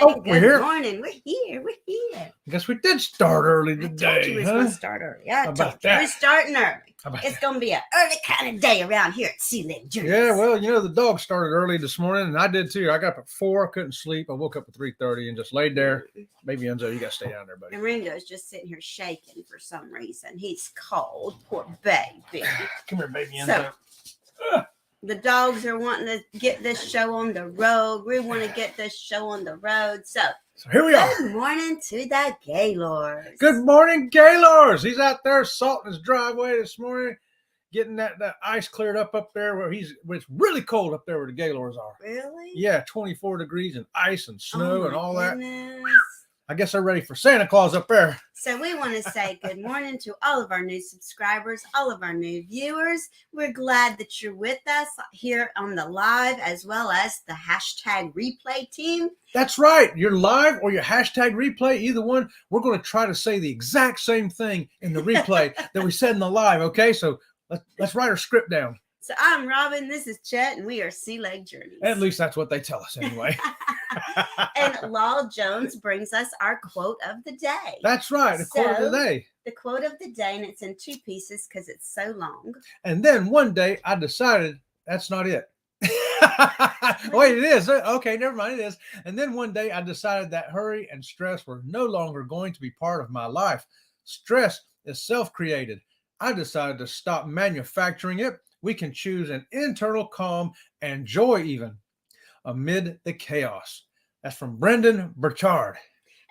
Oh, we're here. Good morning. We're here. I guess we did start early I today, told you we was going to start early. I How told about you. that? We're starting early. How about It's that? going to be an early kind of day around here at Sea Lake Journeys. Yeah, well, the dog started early this morning, and I did too. I got up at 4, couldn't sleep. I woke up at 3:30 and just laid there. Baby Enzo, you got to stay down there, buddy. And Ringo's just sitting here shaking for some reason. He's cold. Poor baby. Come here, baby So- Enzo. The dogs are wanting to get this show on the road. We want to get this show on the road. So, So here we are. good morning to the Gaylords. Good morning, Gaylords. He's out there salting his driveway this morning, getting that ice cleared up there where it's really cold up there where the Gaylords are. Really? Yeah, 24 degrees and ice and snow Oh, and my all that. goodness. I guess they're ready for Santa Claus up there. So we want to say good morning to all of our new subscribers, all of our new viewers. We're glad that you're with us here on the live as well as the hashtag replay team. That's right. You're live or your hashtag replay, either one. We're going to try to say the exact same thing in the replay that we said in the live. Okay, so let's write our script down. So I'm Robin, this is Chet, and we are Sea Lake Journeys. At least that's what they tell us anyway. And Lal Jones brings us our quote of the day. That's right. The quote of the day. The quote of the day, and it's in 2 pieces because it's so long. And then one day I decided that's not it. Wait, it is. Okay, never mind. It is. And then one day I decided that hurry and stress were no longer going to be part of my life. Stress is self-created. I decided to stop manufacturing it. We can choose an internal calm and joy even amid the chaos. That's from Brendan Burchard.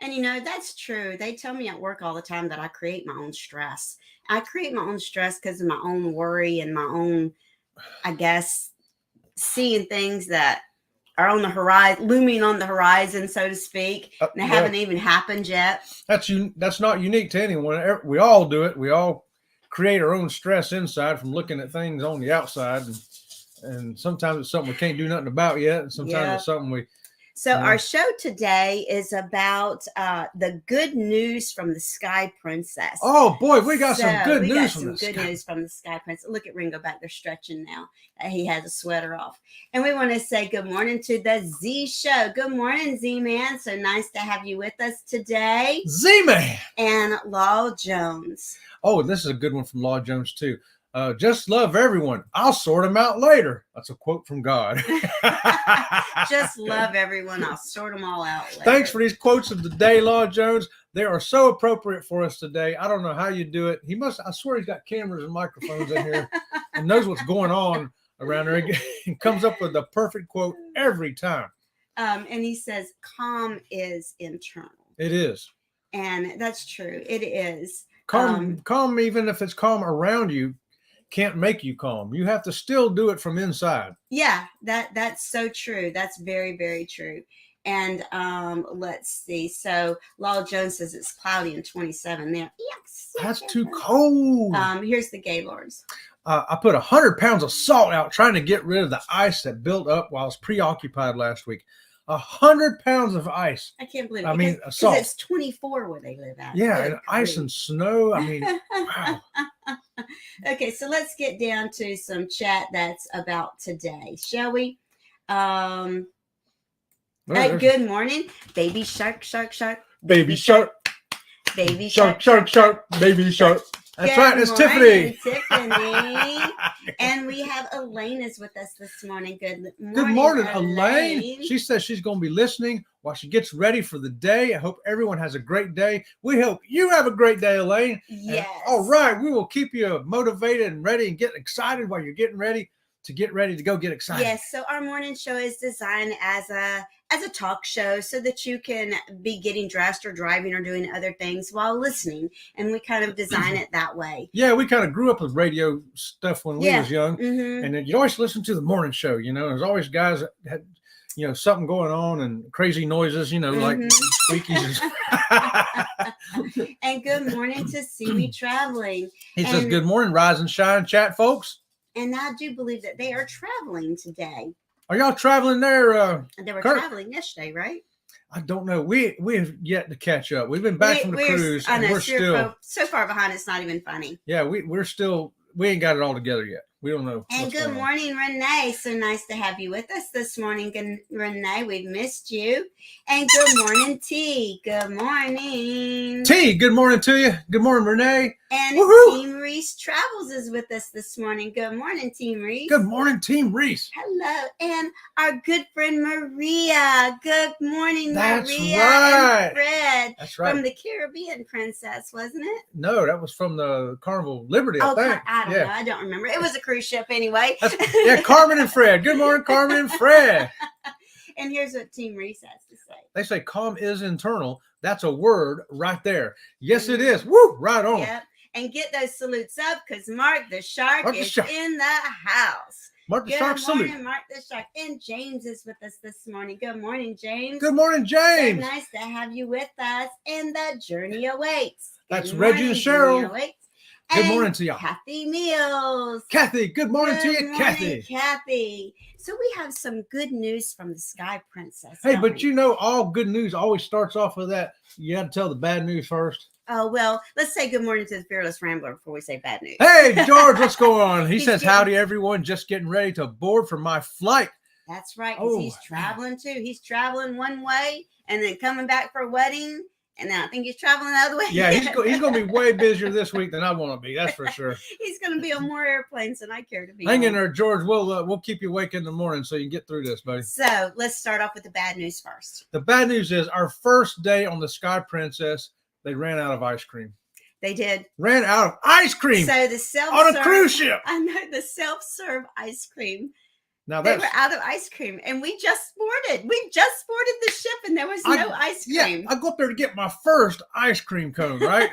And that's true. They tell me at work all the time that I create my own stress. I create my own stress because of my own worry and my own, I guess, seeing things that are on the horizon, looming on the horizon, so to speak. And they haven't even happened yet. That's not unique to anyone. We all do it. We all create our own stress inside from looking at things on the outside. And sometimes it's something we can't do nothing about yet. And sometimes it's something we... So our show today is about the good news from the Sky Princess. Oh boy, we got some good news from the Sky Princess. Look at Ringo back there stretching now. He has a sweater off. And we want to say good morning to the Z Show. Good morning, Z-Man. So nice to have you with us today. Z-Man. And Lal Jones. Oh, this is a good one from Law Jones too. Just love everyone. I'll sort them out later. That's a quote from God. Just love everyone. I'll sort them all out later. Thanks for these quotes of the day, Law Jones. They are so appropriate for us today. I don't know how you do it. I swear he's got cameras and microphones in here and knows what's going on around there. He comes up with the perfect quote every time. And he says, calm is internal. It is. And that's true. It is. Calm, even if it's calm around you, can't make you calm. You have to still do it from inside. Yeah, that's so true. That's very, very true. And let's see. So Lal Jones says it's cloudy and 27 there. Yes. That's too cold. Here's the Gaylords. I put 100 pounds of salt out trying to get rid of the ice that built up while I was preoccupied last week. 100 pounds of ice. I can't believe it. I mean, because salt. It's 24 where they live at. Yeah, and ice and snow. I mean, wow. Okay, so let's get down to some chat that's about today, shall we? Hey, good morning. Baby shark, shark, shark. Baby shark. Baby shark, shark, shark. Baby shark. That's good right, it's morning, Tiffany. Tiffany. And we have Elaine is with us this morning. Good morning, Good morning, Elaine. She says she's going to be listening while she gets ready for the day. I hope everyone has a great day. We hope you have a great day, Elaine. Yes. And, all right, we will keep you motivated and ready and get excited while you're getting ready to go get excited. Yes, so our morning show is designed as a talk show so that you can be getting dressed or driving or doing other things while listening. And we kind of design it that way. Yeah, we kind of grew up with radio stuff when we was young. Mm-hmm. And you always listen to the morning show, there's always guys that had, something going on and crazy noises, like squeakies. And good morning to Seaweed Traveling. He says, good morning, rise and shine, chat folks. And I do believe that they are traveling today. Are y'all traveling there? They were traveling yesterday, right? I don't know. We have yet to catch up. We've been back from the cruise. I know, and we're still so far behind. It's not even funny. Yeah, we ain't got it all together yet. We don't know. And what's good going on. morning, Renee. So nice to have you with us this morning, Renee. We've missed you. And good morning, T. Good morning. T, good morning to you. Good morning, Renee. And Woohoo! Team Reese Travels is with us this morning. Good morning, Team Reese. Good morning, Team Reese. Hello. And our good friend Maria. Good morning, That's Maria right. and Fred. That's right. From the Caribbean Princess, wasn't it? No, that was from the Carnival Liberty, I think. I don't know. I don't remember. It was a cruise ship anyway. Yeah, Carmen and Fred. Good morning, Carmen and Fred. And here's what Team Reese has to say. They say calm is internal. That's a word right there. Yes, it is. Woo, right on. Yep. And get those salutes up because Mark the Shark is in the house. Mark the Good Shark morning, salute. Mark the Shark. And James is with us this morning. Good morning, James. Good morning, James. So nice to have you with us. And the journey awaits. That's Good Reggie and morning, Cheryl. Journey Awaits. Good And morning to y'all. Kathy Meals. Kathy, good morning to Good you, morning, Kathy. Kathy. So we have some good news from the Sky Princess. Hey, don't but we? you know, all good news always starts off with that. You got to tell the bad news first. Oh, well, let's say good morning to the Fearless Rambler before we say bad news. Hey, George, what's going on? He He's says, getting- howdy, everyone. Just getting ready to board for my flight. That's right, because Oh, he's traveling too. He's traveling one way and then coming back for a wedding. And then I think he's traveling the other way. Yeah, he's going to be way busier this week than I want to be. That's for sure. He's going to be on more airplanes than I care to be Hang in on. there, George. We'll keep you awake in the morning so you can get through this, buddy. So let's start off with the bad news first. The bad news is our first day on the Sky Princess, they ran out of ice cream. They did. Ran out of ice cream So the on self-serve. a cruise ship. I know the self-serve ice cream. Now They that's were out of ice cream, and we just boarded. We just boarded the ship, and there was no ice cream. I go up there to get my first ice cream cone, right?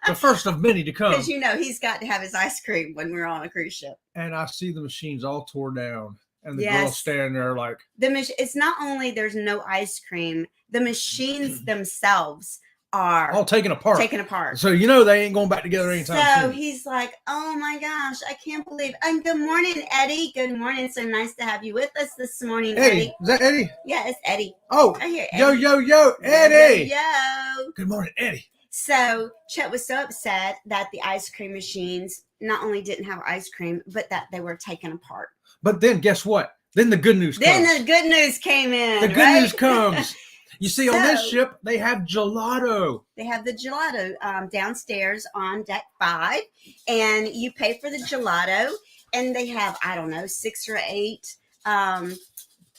The first of many to come. Because you know he's got to have his ice cream when we're on a cruise ship. And I see the machines all tore down, and the Yes. girl standing there like, It's not only there's no ice cream, the machines themselves are all taken apart. taken apart. So you know they ain't going back together anytime So soon. he's like, oh my gosh, I can't believe. And good morning, Eddie. Good morning. So nice to have you with us this morning, Eddie, is that Eddie? Yeah, it's Eddie. Oh, I hear yo, Eddie. yo, Eddie. Yo. Good morning, Eddie. So Chet was so upset that the ice cream machines not only didn't have ice cream, but that they were taken apart. But then guess what? Then the good news Then comes. the good news came in. The good right? news comes. You see, on this So- ship, they have gelato. They have the gelato downstairs on deck 5, and you pay for the gelato. And they have, I don't know, 6 or 8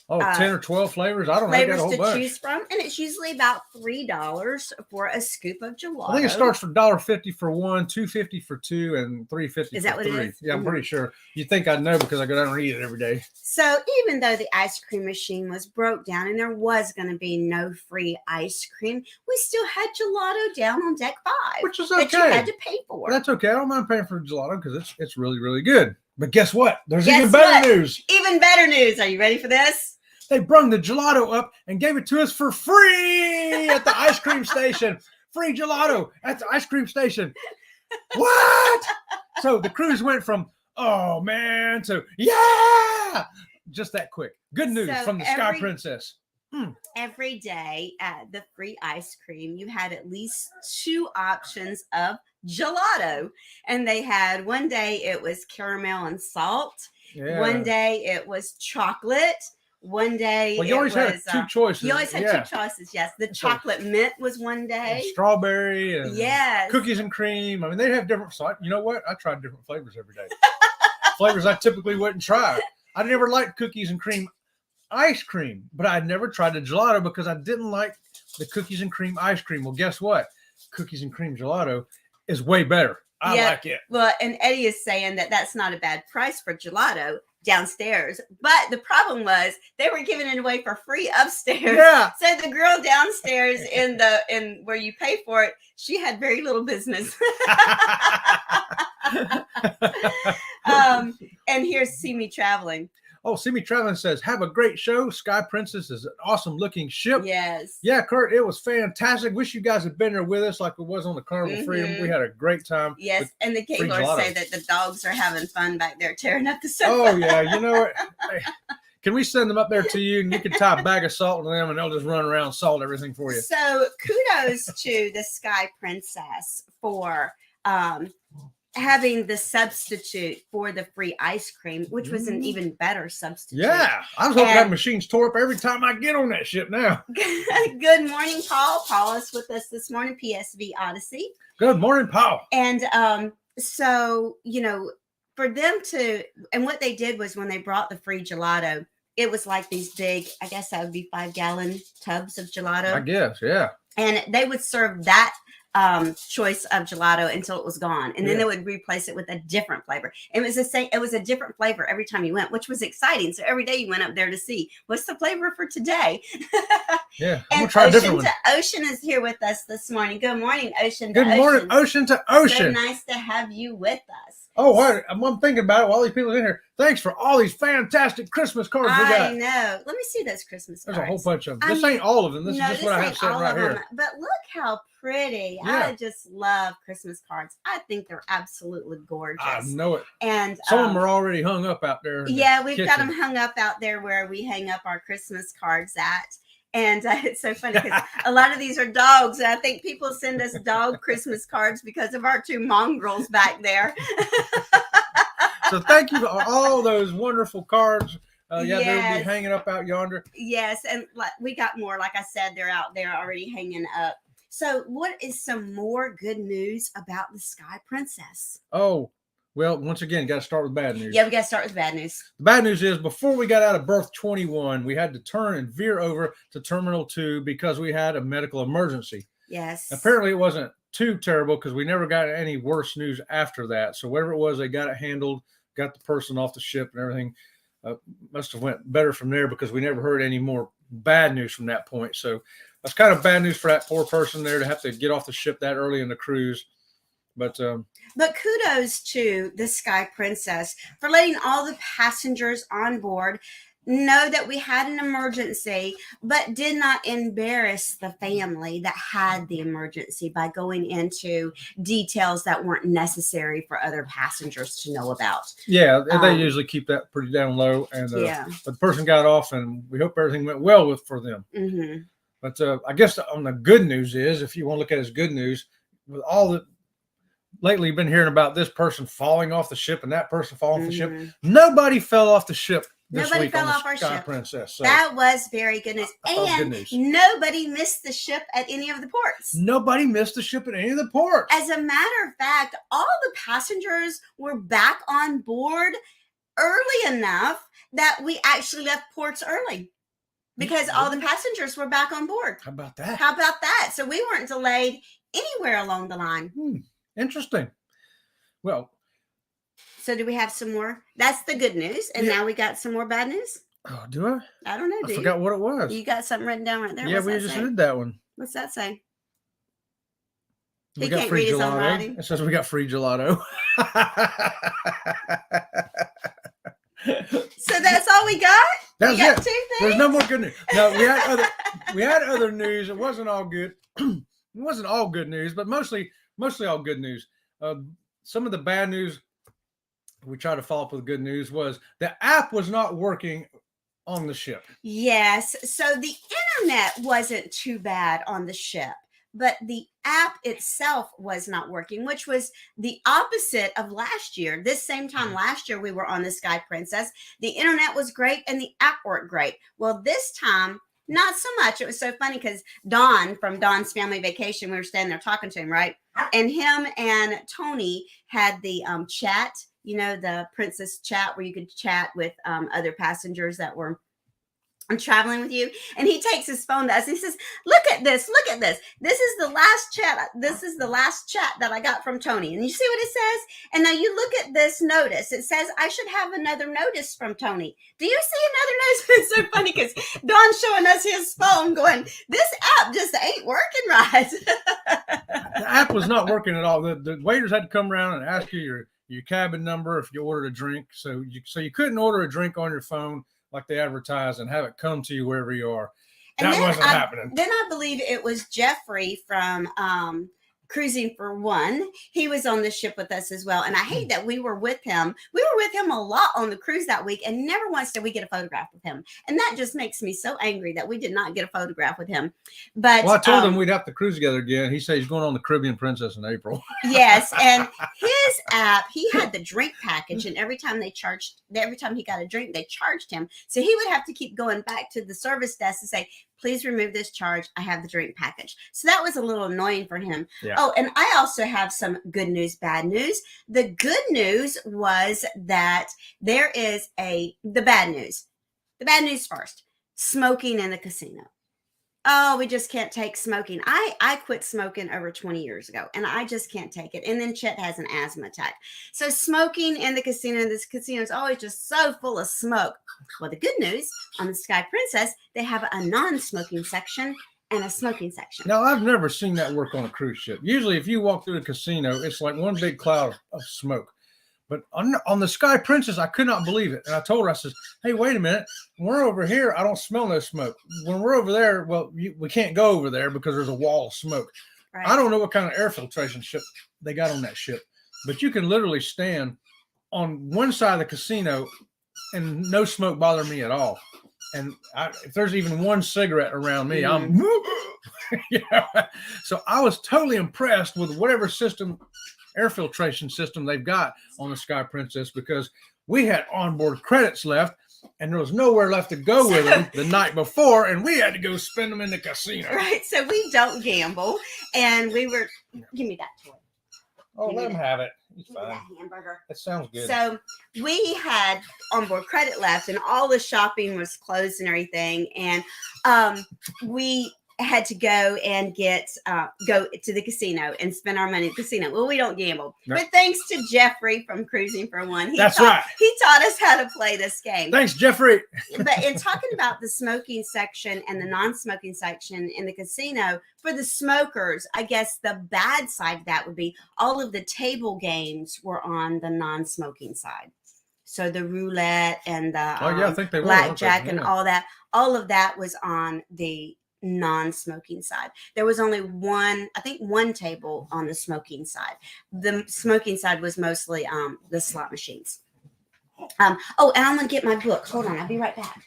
10 or 12 flavors. I don't know. They got flavors a whole to bunch. choose from, and it's usually about $3 for a scoop of gelato. I think it starts for $1.50 for one, $2.50 for two, and $3.50 Is for that what it three. is? Yeah, I'm Mhm. pretty sure. You think I know because I go down and eat it every day. So even though the ice cream machine was broke down and there was going to be no free ice cream, we still had gelato down on deck 5, Which is that you okay. had to pay for. That's okay. I don't mind paying for gelato because it's really, really good. But guess what? There's Guess even better what? news. Even better news. Are you ready for this? They brung the gelato up and gave it to us for free at the ice cream station. Free gelato at the ice cream station. What? So the cruise went from, oh man, to yeah, just that quick. Good news So from the Sky Princess. Every day at the free ice cream, you had at least 2 options of gelato. And they had one day it was caramel and salt. Yeah. One day it was chocolate. One day Well, you always it had was, 2 choices. you always had yeah. 2 choices. Yes, the So- chocolate mint was one And day. strawberry and Yes. cookies and cream. I mean, they have different. So you know what? I tried different flavors every day. Flavors I typically wouldn't try. I never liked cookies and cream ice cream, but I never tried the gelato because I didn't like the cookies and cream ice cream. Well, guess what? Cookies and cream gelato is way better. I Yeah. like it. Well, and Eddie is saying that that's not a bad price for gelato downstairs, but the problem was they were giving it away for free upstairs. Yeah. So the girl downstairs in where you pay for it, she had very little business. And here's See Me Traveling. Oh, See Me Traveling says, have a great show. Sky Princess is an awesome looking ship. Yes. Yeah, Kurt, it was fantastic. Wish you guys had been there with us like it was on the Carnival Freedom. Mhm. We had a great time. Yes, and the free Gaylords say gelato. that the dogs are having fun back there tearing up the sofa. Oh, yeah. You know what? Hey, can we send them up there to you and you can tie a bag of salt to them and they'll just run around and salt everything for you? So kudos to the Sky Princess for having the substitute for the free ice cream, which was an even better substitute. Yeah, I was hoping that And- machine's tore up every time I get on that ship now. Good morning, Paul. Paul is with us this morning, PSV Odyssey. Good morning, Paul. And so, for them to, and what they did was when they brought the free gelato, it was like these big, I guess that would be 5-gallon tubs of gelato. I guess, yeah. And they would serve that choice of gelato until it was gone, and then they would replace it with a different flavor. It was the same. It was a different flavor every time you went, which was exciting. So every day you went up there to see what's the flavor for today. Yeah, And I'm gonna try a different Ocean one. to Ocean is here with us this morning. Good morning, Ocean. Good morning, Ocean to So Ocean. nice to have you with us. Oh, I'm thinking about it while these people are in here. Thanks for all these fantastic Christmas cards we I got. know. Let me see those Christmas cards. There's a whole bunch of them. I This mean, ain't all of them. This No, is just this what I have ain't sitting all right of them, here. but look how pretty. Yeah. I just love Christmas cards. I think they're absolutely gorgeous. I know it. And Some of them are already hung up out there. in the yeah, we've got kitchen. them hung up out there where we hang up our Christmas cards at. And it's so funny because a lot of these are dogs. And I think people send us dog Christmas cards because of our 2 mongrels back there. So thank you for all those wonderful cards. They'll Yes. be hanging up out yonder. Yes. And we got more. Like I said, they're out there already hanging up. So what is some more good news about the Sky Princess? Oh, well, once again, got to start with bad news. Yeah, we got to start with bad news. The bad news is before we got out of berth 21, we had to turn and veer over to Terminal 2 because we had a medical emergency. Yes. Apparently, it wasn't too terrible because we never got any worse news after that. So whatever it was, they got it handled, got the person off the ship and everything. Must have went better from there because we never heard any more bad news from that point. So that's kind of bad news for that poor person there to have to get off the ship that early in the cruise. But kudos to the Sky Princess for letting all the passengers on board know that we had an emergency, but did not embarrass the family that had the emergency by going into details that weren't necessary for other passengers to know about. yeah, they usually keep that pretty down low. And Yeah. but the person got off, and we hope everything went well for them. Mm-hmm. But I guess on the good news is, if you want to look at it as good news, with all that lately you've been hearing about this person falling off the ship and that person falling off the ship, nobody fell off the ship this Nobody week fell on off the our Sky ship. Princess. So That was very good news. that was good And news. nobody missed the ship at any of the ports. Nobody missed the ship at any of the ports. As a matter of fact, all the passengers were back on board early enough that we actually left ports early because all the passengers were back on board. How about that? How about that? So we weren't delayed anywhere along the line. Interesting. Well, So do we have some more? That's the good news. And now we got some more bad news? oh, do I? I don't know. I Do forgot what it was. you got something written down right there? Yeah, What's we that just say? did that one. What's that say? We He got can't free read his own gelato. writing. It says we got free gelato. So that's all we got? That's we got it. 2 things? There's no more good news. No, we had other news. It wasn't all good. It wasn't all good news, but mostly all good news. Some of the bad news we tried to follow up with good news was the app was not working on the ship. Yes. So the internet wasn't too bad on the ship, but the app itself was not working, which was the opposite of last year. This same time last year, we were on the Sky Princess. The internet was great and the app worked great. Well, this time, not so much. It was so funny because Don from Don's Family Vacation, we were standing there talking to him, right? And him and Tony had the chat, the princess chat where you could chat with other passengers that were traveling with you. And he takes his phone to us and he says, look at this. This is the last chat. This is the last chat that I got from Tony. And you see what it says? And now you look at this notice. It says, I should have another notice from Tony. Do you see another notice? It's so funny because Don's showing us his phone going, this app just ain't working right. The app was not working at all. The waiters had to come around and ask you your cabin number if you ordered a drink. So you couldn't order a drink on your phone like they advertise and have it come to you wherever you are. That wasn't happening. Then I believe it was Jeffrey from Cruising for One. He was on the ship with us as well. And I hate that we were with him. We were with him a lot on the cruise that week, and never once did we get a photograph with him. And that just makes me so angry that we did not get a photograph with him. But well, I told him we'd have to cruise together again. He said he's going on the Caribbean Princess in April. Yes, and his app, he had the drink package, and every time he got a drink, they charged him. So he would have to keep going back to the service desk and say, please remove this charge. I have the drink package. So that was a little annoying for him. Yeah. Oh, and I also have some good news, bad news. The good news was that there is the bad news. The bad news first, smoking in the casino. Oh, we just can't take smoking. I quit smoking over 20 years ago, and I just can't take it. And then Chet has an asthma attack. So smoking in the casino, this casino is always just so full of smoke. Well, the good news on the Sky Princess, they have a non-smoking section and a smoking section. Now, I've never seen that work on a cruise ship. Usually, if you walk through a casino, it's like one big cloud of smoke. But on the Sky Princess, I could not believe it. And I told her, I said, hey, wait a minute. When we're over here, I don't smell no smoke. When we're over there, well, we can't go over there because there's a wall of smoke. Right. I don't know what kind of air filtration ship they got on that ship. But you can literally stand on one side of the casino and no smoke bother me at all. And if there's even one cigarette around me, I'm, So I was totally impressed with whatever air filtration system they've got on the Sky Princess, because we had onboard credits left and there was nowhere left to go with them the night before, and we had to go spend them in the casino. Right. So we don't gamble, and we were, give me that toy. Oh, let him have it. He's fine. That hamburger. That sounds good. So we had onboard credit left, and all the shopping was closed and everything. And we had to go and go to the casino and spend our money at the casino. Well, we don't gamble. No. But thanks to Jeffrey from Cruising for One, he taught us how to play this game. Thanks, Jeffrey. But in talking about the smoking section and the non-smoking section in the casino, for the smokers, I guess the bad side of that would be all of the table games were on the non-smoking side. So the roulette and the I think they blackjack and all of that was on the non-smoking side. There was only one table on the smoking side. The smoking side was mostly the slot machines. And I'm gonna get my book. Hold on, I'll be right back.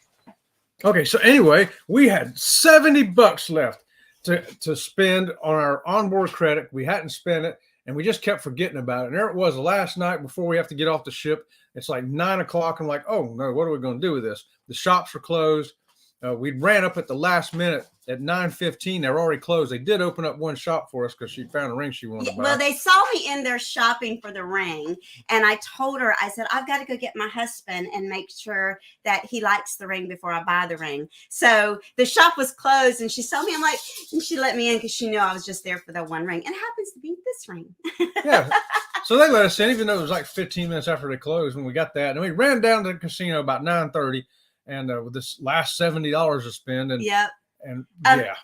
Okay, so anyway, we had $70 left to spend on our onboard credit. We hadn't spent it, and we just kept forgetting about it. And there it was the last night before we have to get off the ship. It's like 9 o'clock. I'm like, oh no, what are we going to do with this? The shops were closed. We ran up at the last minute at 9:15. They were already closed. They did open up one shop for us because she found a ring she wanted to buy. Well, they saw me in there shopping for the ring, and I told her, I said, I've got to go get my husband and make sure that he likes the ring before I buy the ring. So the shop was closed, and she saw me. I'm like, and she let me in because she knew I was just there for that one ring, and it happens to be this ring. Yeah. So they let us in, even though it was like 15 minutes after they closed when we got that. And we ran down to the casino about 9:30. And with this last $70 to spend, and yep. And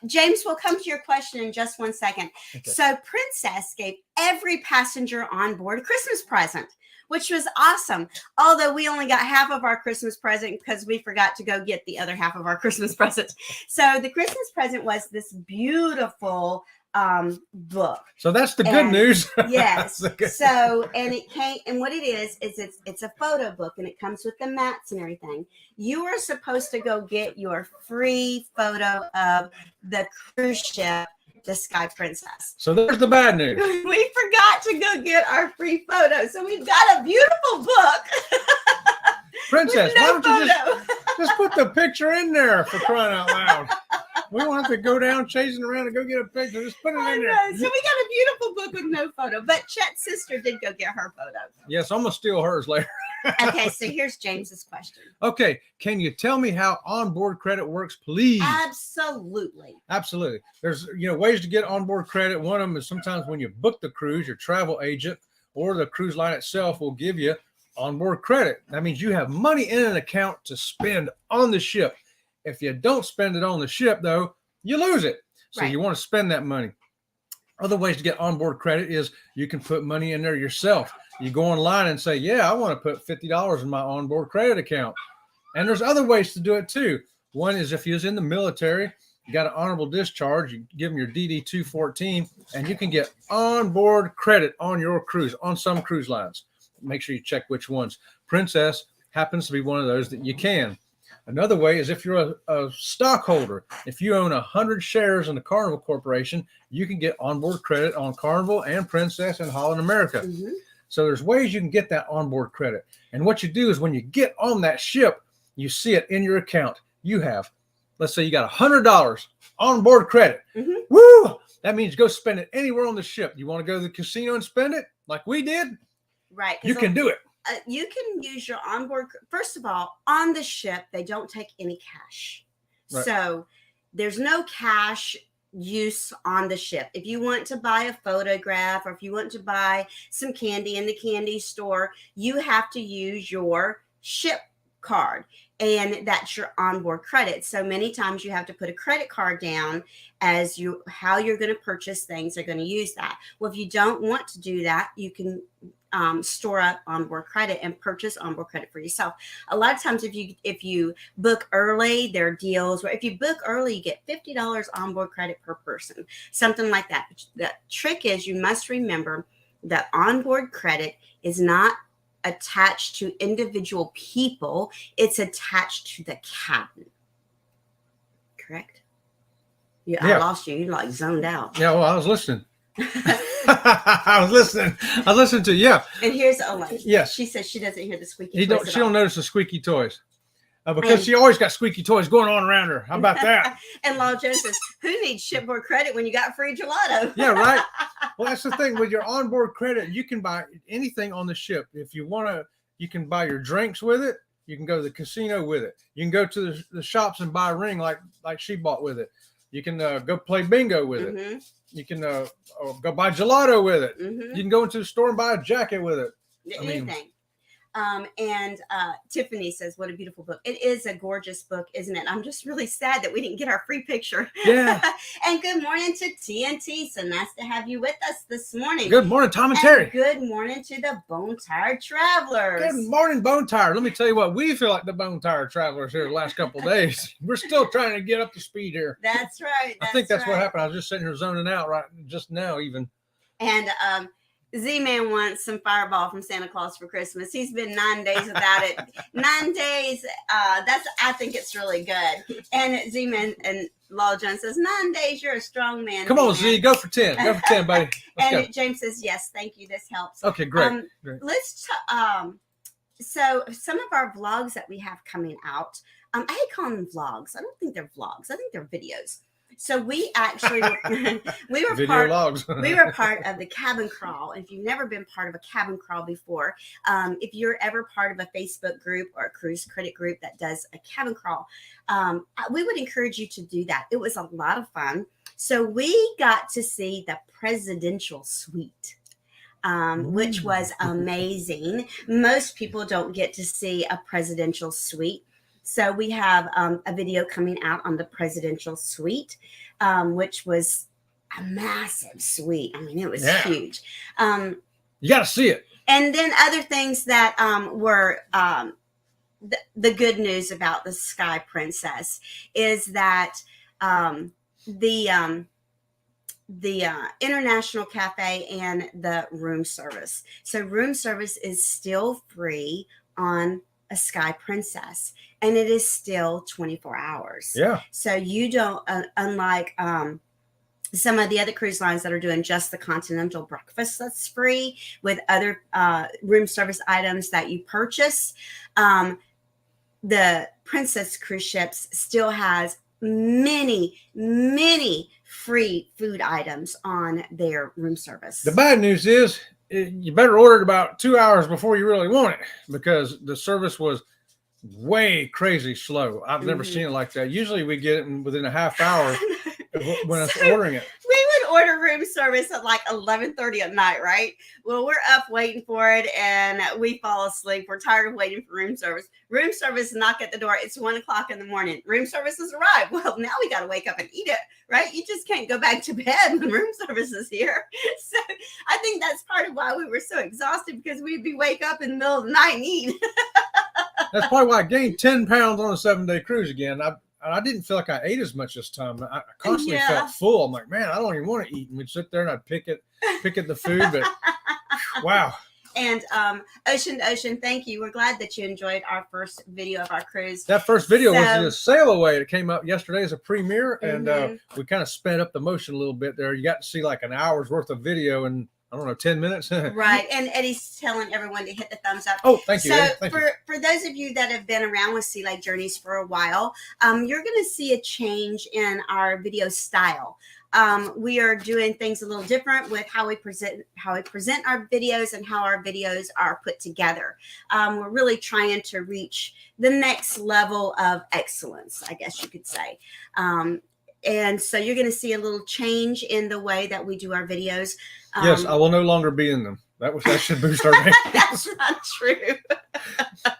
James, we'll come to your question in just one second. Okay. So Princess gave every passenger on board a Christmas present, which was awesome. Although we only got half of our Christmas present because we forgot to go get the other half of our Christmas present. So the Christmas present was this beautiful book. So that's the good news. Yes. So, and it came, and what it is it's a photo book, and it comes with the mats and everything. You are supposed to go get your free photo of the cruise ship, the Sky Princess. So there's the bad news. We forgot to go get our free photo. So we've got a beautiful book. Princess, why don't you just put the picture in there, for crying out loud? We won't have to go down chasing around and go get a picture. Just put it in there. So we got a beautiful book with no photo. But Chet's sister did go get her photo. Yes, I'm going to steal hers later. Okay, so here's James's question. Okay, can you tell me how onboard credit works, please? Absolutely. Absolutely. There's ways to get onboard credit. One of them is sometimes when you book the cruise, your travel agent or the cruise line itself will give you onboard credit. That means you have money in an account to spend on the ship. If you don't spend it on the ship, though, you lose it. So you want to spend that money. Other ways to get onboard credit is you can put money in there yourself. You go online and say, yeah, I want to put $50 in my onboard credit account. And there's other ways to do it too. One is if you was in the military You got an honorable discharge. You give them your DD 214, and you can get onboard credit on your cruise on some cruise lines. Make sure you check which ones. Princess happens to be one of those that you can. Another way is if you're a stockholder. If you own 100 shares in the Carnival Corporation, you can get onboard credit on Carnival and Princess and Holland America. Mhm. So there's ways you can get that onboard credit. And what you do is when you get on that ship, you see it in your account. You have, let's say you got $100 onboard credit. Mhm. Woo! That means go spend it anywhere on the ship. You want to go to the casino and spend it like we did? Right. 'cause You can do it. You can use your onboard. First of all, on the ship, they don't take any cash. Right. So there's no cash use on the ship. If you want to buy a photograph or if you want to buy some candy in the candy store, you have to use your ship card, and that's your onboard credit. So many times you have to put a credit card down as how you're going to purchase things. They're going to use that. Well, if you don't want to do that, you can store up onboard credit and purchase onboard credit for yourself. A lot of times, if you book early, there are deals where if you book early, you get $50 onboard credit per person, something like that. The trick is you must remember that onboard credit is not attached to individual people; it's attached to the cabin. Correct? I lost you. You like zoned out. Yeah, well, I was listening. I was listening to you. Yeah. And here's Elaine. Yes. She says she doesn't hear the squeaky She toys. don't notice the squeaky toys. Because she always got squeaky toys going on around her. How about that? And Law Jones says, who needs shipboard credit when you got free gelato? Yeah, right. Well, that's the thing with your onboard credit. You can buy anything on the ship. If you want to, you can buy your drinks with it. You can go to the casino with it. You can go to the shops and buy a ring like she bought with it. You can go play bingo with it. Mm-hmm. You can go buy gelato with it. Mm-hmm. You can go into the store and buy a jacket with it. Anything. And Tiffany says, what a beautiful book. It is a gorgeous book, isn't it? I'm just really sad that we didn't get our free picture. Yeah. And good morning to TNT. So nice to have you with us this morning. Good morning, Tom and Terry. Good morning to the Bone Tired Travelers. Good morning, Bone Tired. Let me tell you what, we feel like the Bone Tired Travelers here the last couple of days. We're still trying to get up to speed here. That's right. I think that's what happened. I was just sitting here zoning out right just now even. And Z-Man wants some Fireball from Santa Claus for Christmas. He's been 9 days without it. 9 days. I think it's really good. And Z-Man and Law Jones says, 9 days, you're a strong man. Come on, Z, go for 10. Go for 10, buddy. Let's and go. James says, yes, thank you. This helps. Okay, great. Great. So some of our vlogs that we have coming out, I hate calling them vlogs. I don't think they're vlogs. I think they're videos. So we actually we were part of the cabin crawl. If you've never been part of a cabin crawl before, if you're ever part of a Facebook group or a cruise credit group that does a cabin crawl, we would encourage you to do that. It was a lot of fun. So we got to see the presidential suite. Which was amazing. Most people don't get to see a presidential suite. So we have a video coming out on the presidential suite, which was a massive suite. I mean, it was huge. You got to see it. And then other things that were the good news about the Sky Princess is that the International Cafe and the room service. So room service is still free on a Sky Princess, and it is still 24 hours. Yeah. So you don't, unlike some of the other cruise lines that are doing just the continental breakfast that's free with other room service items that you purchase, the Princess cruise ships still has many free food items on their room service. The bad news is you better order it about 2 hours before you really want it, because the service was way crazy slow. I've never seen it like that. Usually we get it within a half hour when I'm ordering it. We would order room service at like 11:30 at night, right? Well, we're up waiting for it and we fall asleep. We're tired of waiting for room service. Room service knock at the door. It's 1 o'clock in the morning. Room service has arrived. Well, now we got to wake up and eat it, right? You just can't go back to bed when room service is here. So I think that's part of why we were so exhausted, because we'd be wake up in the middle of the night and eat. That's probably why I gained 10 pounds on a 7-day cruise again. I didn't feel like I ate as much this time. I constantly Yeah. felt full. I'm like, man, I don't even want to eat. And we'd sit there and I'd pick at the food, but wow. And Ocean to Ocean, thank you. We're glad that you enjoyed our first video of our cruise. That first video was So- the sail away. It came out yesterday as a premiere, and Mhm. we kind of sped up the motion a little bit there. You got to see like an hour's worth of video in, I don't know, 10 minutes. Right. And Eddie's telling everyone to hit the thumbs up. Oh, thank you. So Eddie. Thank you. for those of you that have been around with Sea Life Journeys for a while, you're going to see a change in our video style. We are doing things a little different with how we present our videos and how our videos are put together. We're really trying to reach the next level of excellence, I guess you could say. And so you're going to see a little change in the way that we do our videos. Yes, I will no longer be in them. That should boost our ratings. That's not true.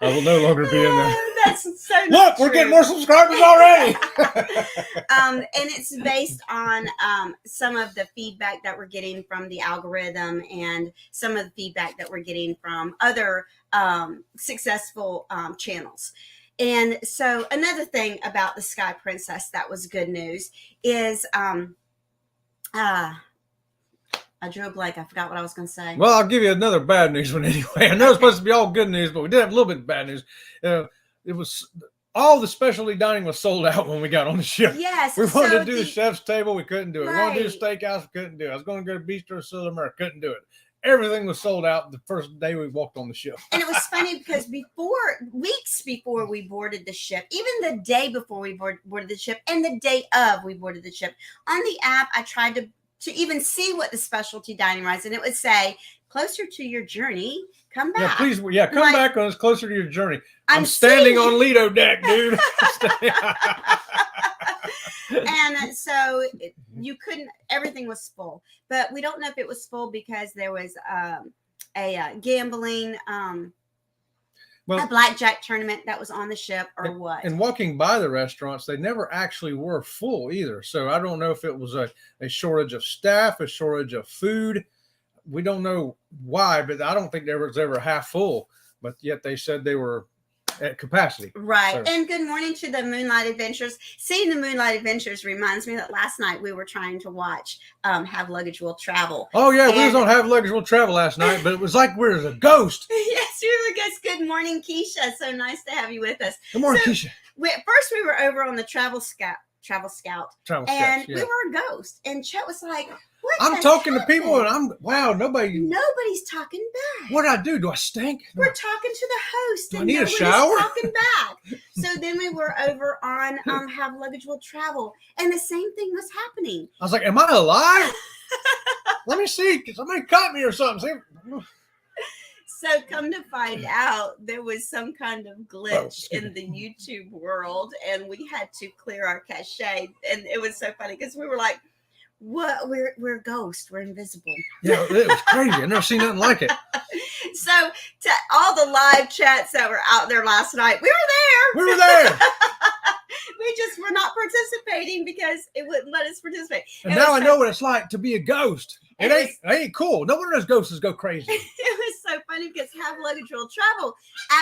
I will no longer be in them. That's so Look, not we're true. getting more subscribers already. And it's based on some of the feedback that we're getting from the algorithm and some of the feedback that we're getting from other successful channels. And so another thing about the Sky Princess that was good news is I drew a blank. I forgot what I was going to say. Well, I'll give you another bad news one anyway. I know it's supposed to be all good news, but we did have a little bit of bad news. It was all the specialty dining was sold out when we got on the ship. Yes. We wanted so to do the chef's table, we couldn't do it. We wanted to do the Right. steakhouse, we couldn't do it. I was going to go to Bistro Silver, couldn't do it. Everything was sold out the first day we walked on the ship. And it was funny because weeks before we boarded the ship, even the day before we boarded the ship and the day of we boarded the ship, on the app, I tried to even see what the specialty dining was, and it would say, closer to your journey, come back. Yeah, please. Yeah, come Like, back when it's closer to your journey. I'm standing seeing- on Lido deck, dude. And so you couldn't, everything was full. But we don't know if it was full because there was a gambling, a blackjack tournament that was on the ship or what. And walking by the restaurants, they never actually were full either. So I don't know if it was a shortage of staff, a shortage of food. We don't know why, but I don't think there was ever half full. But yet they said they were at capacity. Right. So- And good morning to the Moonlight Adventures. Seeing the Moonlight Adventures reminds me that last night we were trying to watch Have Luggage Will Travel. Oh, yeah, we was And- on Have Luggage Will Travel last night, but it was like we was a ghost. Yes, you were guys. Good morning, Keisha. So nice to have you with us. Good morning, So- Keisha. First, we were over on the Travel Scout, Travel and Scouts, yeah. we were a ghost. And Chet was like, "What?" I'm the talking to heck? people, and nobody's talking back. What do I do? Do I stink? We're talking to the host, Do I and need a nobody's shower? talking back. So then we were over on Have Luggage Will Travel, and the same thing was happening. I was like, am I alive? Let me see. Somebody caught me or something. See? So come to find out, there was some kind of glitch excuse in the YouTube world, and we had to clear our cache. And it was so funny because we were like, "What? We're ghosts. We're invisible." Yeah, it was crazy. I've never seen nothing like it. So to all the live chats that were out there last night, we were there. We were there. We just were not participating because it wouldn't let us participate. And It now was I know what it's like to be a ghost. It ain't cool. No wonder those ghosts go crazy. It was so funny because Have Luggage Will Travel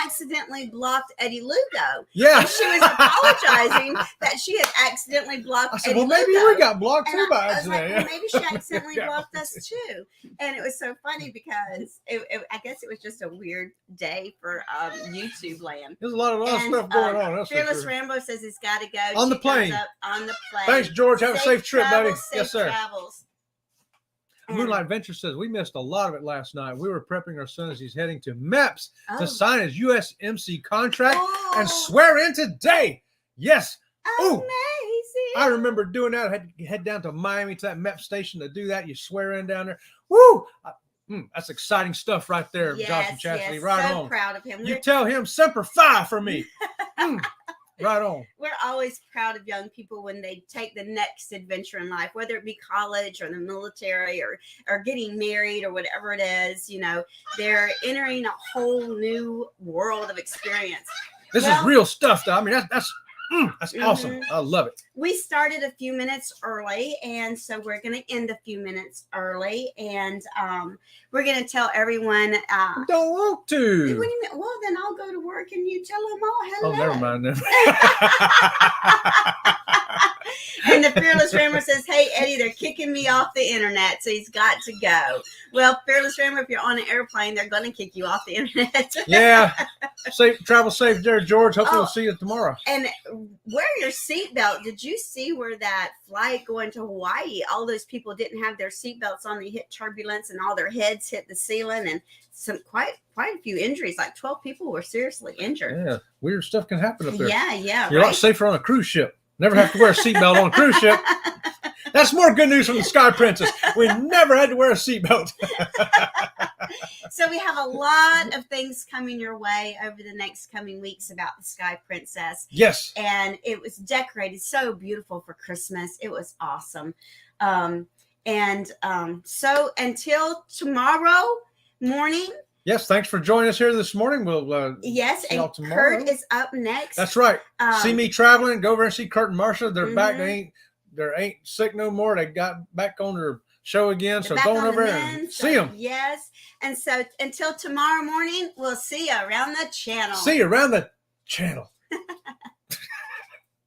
accidentally blocked Eddie Lugo. Yeah. And she was apologizing that she had accidentally blocked I said, Eddie well, maybe Lugo. we got blocked And too by I was like, accident. well, maybe she accidentally Yeah. blocked us too. And it was so funny because I guess it was just a weird day for YouTube land. There's a lot of And, stuff going on. That's for Fearless sure. Rambo says he's got to go. On the She comes plane. up on the plane. Thanks, George. Have a safe trip, buddy. travels, Yes, safe sir. Travels. Moonlight Venture says we missed a lot of it last night. We were prepping our son as he's heading to MEPS Oh. to sign his USMC contract Oh, and swear in today. Yes, Ooh. amazing. I remember doing that. I had to head down to Miami to that MEP station to do that. You swear in down there. Woo! That's exciting stuff right there, Josh and Chastity. Yes, Right so on. proud of him. You tell him Semper Fi for me. Right on. We're always proud of young people when they take the next adventure in life, whether it be college or the military or getting married or whatever it is. You know, they're entering a whole new world of experience. This Well- is real stuff, though. I mean, that's awesome. Mhm. I love it. we started a few minutes early, and so we're going to end a few minutes early, and we're going to tell everyone. Don't want What do to. you mean? Well, then I'll go to work, and you tell them all hello. Oh, never mind then. And the Fearless Rammer says, "Hey Eddie, they're kicking me off the internet, so he's got to go." Well, Fearless Rammer, if you're on an airplane, they're going to kick you off the internet. Yeah. Travel safe there, George. Hopefully Oh. we'll see you tomorrow. And wear your seatbelt. Did you see where that flight going to Hawaii? All those people didn't have their seatbelts on. They hit turbulence, and all their heads hit the ceiling, and quite a few injuries. Like 12 people were seriously injured. Yeah, weird stuff can happen up there. Yeah. You're a lot safer on a cruise ship. Never have to wear a seatbelt on a cruise ship. That's more good news from the Sky Princess. We never had to wear a seatbelt. So we have a lot of things coming your way over the next coming weeks about the Sky Princess. Yes. And it was decorated so beautiful for Christmas. It was awesome. So until tomorrow morning. Yes, thanks for joining us here this morning. We'll Yes, see y'all and tomorrow. Kurt is up next. That's right. See me traveling. Go over and see Kurt and Marsha. They're back. Mhm. They ain't sick no more. They got back on their show again. So Back go on on over the there and mend, see them. Yes. And so until tomorrow morning, we'll see you around the channel. See you around the channel.